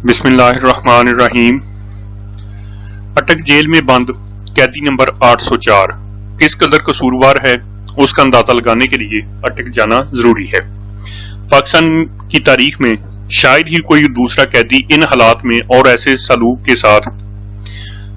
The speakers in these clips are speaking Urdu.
بسم اللہ الرحمن الرحیم۔ اٹک جیل میں بند قیدی نمبر 804 کس قدر قصوروار ہے اس کا اندازہ لگانے کے لیے اٹک جانا ضروری ہے۔ پاکستان کی تاریخ میں شاید ہی کوئی دوسرا قیدی ان حالات میں اور ایسے سلوک کے ساتھ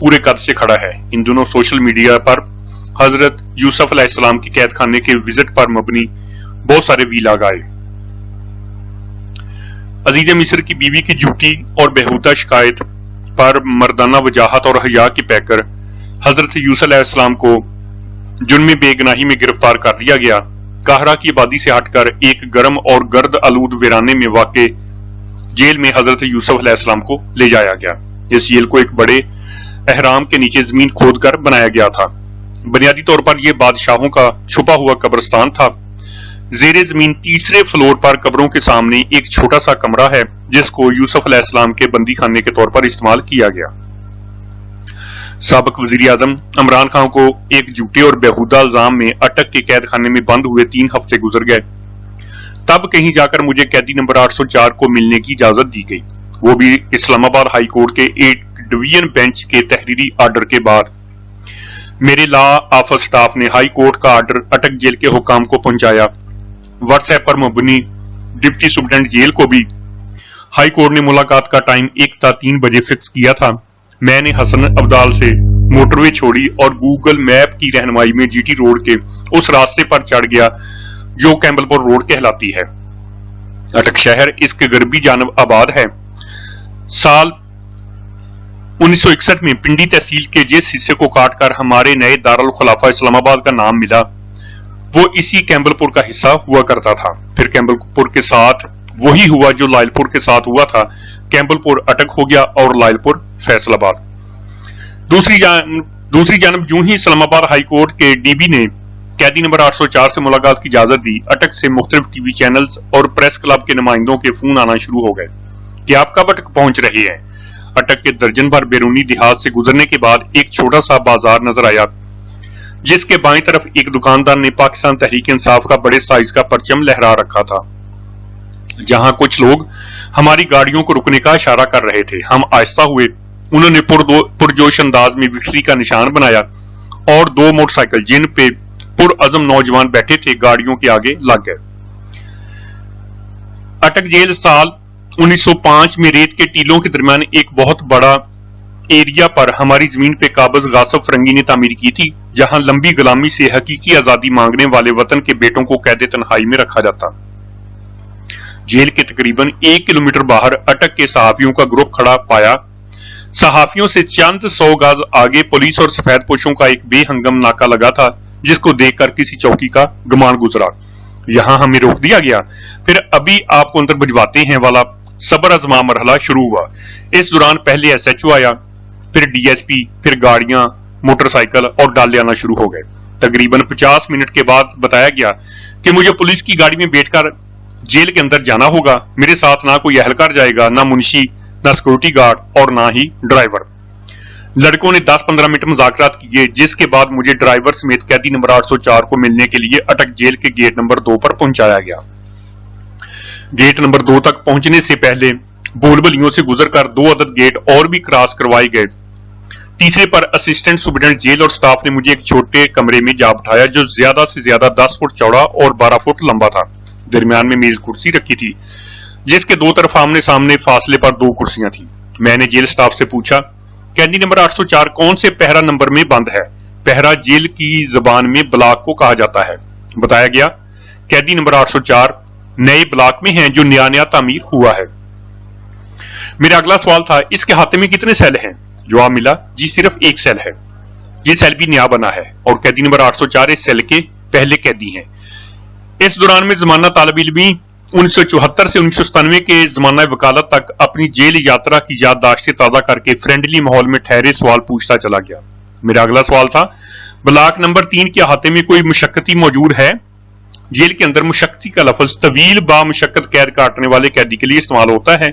پورے قد سے کھڑا ہے۔ ان دنوں سوشل میڈیا پر حضرت یوسف علیہ السلام کے قید خانے کے وزٹ پر مبنی بہت سارے ویلاگ آئے۔ عزیز مصر کی بیوی کی جھوٹی اور بےہودہ شکایت پر مردانہ وجاہت اور حیا کی پیکر حضرت یوسف علیہ السلام کو جرم بے گناہی میں گرفتار کر لیا گیا۔ قاہرہ کی آبادی سے ہٹ کر ایک گرم اور گرد آلود ویرانے میں واقع جیل میں حضرت یوسف علیہ السلام کو لے جایا گیا۔ اس جیل کو ایک بڑے احرام کے نیچے زمین کھود کر بنایا گیا تھا۔ بنیادی طور پر یہ بادشاہوں کا چھپا ہوا قبرستان تھا۔ زیر زمین تیسرے فلور پر قبروں کے سامنے ایک چھوٹا سا کمرہ ہے جس کو یوسف علیہ السلام کے بندی خانے کے طور پر استعمال کیا گیا۔ سابق وزیر اعظم عمران خان کو ایک جھوٹے اور بےہودہ الزام میں اٹک کے قید خانے میں بند ہوئے 3 ہفتے گزر گئے۔ تب کہیں جا کر مجھے قیدی نمبر 804 کو ملنے کی اجازت دی گئی، وہ بھی اسلام آباد ہائی کورٹ کے 8 ڈویژن بینچ کے تحریری آرڈر کے بعد۔ میرے لا آفس سٹاف نے ہائی کورٹ کا آرڈر اٹک جیل کے حکام کو پہنچایا۔ واٹس ایپ پر مبنی ڈپٹی سپرنٹنڈنٹ جیل کو بھی ہائی کورٹ نے ملاقات کا ٹائم 1 تا 3 بجے فکس کیا تھا۔ میں نے حسن ابدال سے موٹر وے چھوڑی اور گوگل میپ کی رہنمائی میں جی ٹی روڈ کے اس راستے پر چڑھ گیا جو کیمبل پور روڈ کہلاتی ہے۔ اٹک شہر اس کے غربی جانب آباد ہے۔ سال 1961 میں پنڈی تحصیل کے جس حصے کو کاٹ کر ہمارے نئے دارالخلافہ اسلام آباد کا نام ملا وہ اسی کیمبل پور کا حصہ ہوا کرتا تھا۔ پھر کیمبل پور کے ساتھ وہی ہوا جو لائل پور کے ساتھ ہوا تھا، کیمبل پور اٹک ہو گیا اور لائل پور فیصل آباد۔ دوسری جانب جو ہی اسلام آباد ہائی کورٹ کے ڈی بی نے قیدی نمبر 804 سے ملاقات کی اجازت دی، اٹک سے مختلف ٹی وی چینلز اور پریس کلب کے نمائندوں کے فون آنا شروع ہو گئے کہ آپ کب اٹک پہنچ رہے ہیں۔ اٹک کے درجن بھر بیرونی دیہات سے گزرنے کے بعد ایک چھوٹا سا بازار نظر آیا جس کے بائیں طرف ایک دکاندار نے پاکستان تحریک انصاف کا بڑے سائز کا پرچم لہرا رکھا تھا۔ جہاں کچھ لوگ ہماری گاڑیوں کو رکنے کا اشارہ کر رہے تھے، ہم آہستہ ہوئے۔ انہوں نے پرجوش انداز میں وکٹری کا نشان بنایا اور 2 موٹر سائیکل جن پہ پرعزم نوجوان بیٹھے تھے گاڑیوں کے آگے لگ گئے۔ اٹک جیل سال 1905 میں ریت کے ٹیلوں کے درمیان ایک بہت بڑا ایریا پر ہماری زمین پہ قابض غاصب فرنگی نے تعمیر کی تھی، جہاں لمبی غلامی سے حقیقی آزادی مانگنے والے وطن کے بیٹوں کو قید تنہائی میں رکھا جاتا۔ جیل کے تقریباً 1 کلومیٹر باہر اٹک کے صحافیوں کا گروپ کھڑا پایا۔ صحافیوں سے چند 100 گز آگے پولیس اور سفید پوشوں کا ایک بے ہنگم ناکہ لگا تھا جس کو دیکھ کر کسی چوکی کا گمان گزرا۔ یہاں ہمیں روک دیا گیا، پھر ابھی آپ کو اندر بھجواتے ہیں والا صبر آزما مرحلہ شروع ہوا۔ اس دوران پہلے ایس ایچ او آیا، پھر ڈی ایس پی، پھر گاڑیاں، موٹر سائیکل اور ڈالے آنا شروع ہو گئے۔ تقریباً 50 منٹ کے بعد بتایا گیا کہ مجھے پولیس کی گاڑی میں بیٹھ کر جیل کے اندر جانا ہوگا۔ میرے ساتھ نہ کوئی اہلکار جائے گا، نہ منشی، نہ سیکورٹی گارڈ اور نہ ہی ڈرائیور۔ لڑکوں نے 10-15 منٹ مذاکرات کیے جس کے بعد مجھے ڈرائیور سمیت قیدی نمبر 804 کو ملنے کے لیے اٹک جیل کے گیٹ نمبر 2 پر پہنچایا گیا۔ گیٹ نمبر 2 تک پہنچنے سے پہلے بولبلیوں سے گزر کر 2 عدد گیٹ اور بھی کراس کروائے گئے۔ تیسرے پر اسسٹنٹ سپرنٹنڈنٹ جیل اور سٹاف نے مجھے ایک چھوٹے کمرے میں جا بٹھایا جو زیادہ سے زیادہ 10 فٹ چوڑا اور 12 فٹ لمبا تھا۔ درمیان میں میز کرسی رکھی تھی جس کے 2 طرف آمنے سامنے فاصلے پر 2 کرسیاں تھیں۔ میں نے جیل سٹاف سے پوچھا، قیدی نمبر 804 کون سے پہرا نمبر میں بند ہے؟ پہرا جیل کی زبان میں بلاک کو کہا جاتا ہے۔ بتایا گیا قیدی نمبر 804 نئے بلاک میں ہیں جو نیا تعمیر ہوا ہے۔ میرا اگلا سوال تھا، اس کے ہاتھے میں کتنے سیل ہیں؟ جواب ملا، جی صرف 1 سیل ہے، یہ سیل بھی نیا بنا ہے اور قیدی نمبر 804 اس سیل کے پہلے قیدی ہیں۔ اس دوران میں زمانہ طالب علمی 1974 سے 1997 کے زمانہ وکالت تک اپنی جیل یاترا کی یادداشتیں تازہ کر کے فرینڈلی ماحول میں ٹھہرے سوال پوچھتا چلا گیا۔ میرا اگلا سوال تھا، بلاک نمبر 3 کے احاطے میں کوئی مشقتی موجود ہے؟ جیل کے اندر مشقتی کا لفظ طویل با مشقت قید کاٹنے والے قیدی کے لیے استعمال ہوتا ہے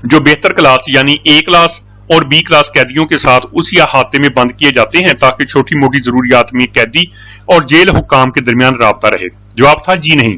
جو بہتر کلاس یعنی A کلاس اور B کلاس قیدیوں کے ساتھ اسی احاطے میں بند کیے جاتے ہیں تاکہ چھوٹی موٹی ضروریات میں قیدی اور جیل حکام کے درمیان رابطہ رہے۔ جواب تھا جی نہیں۔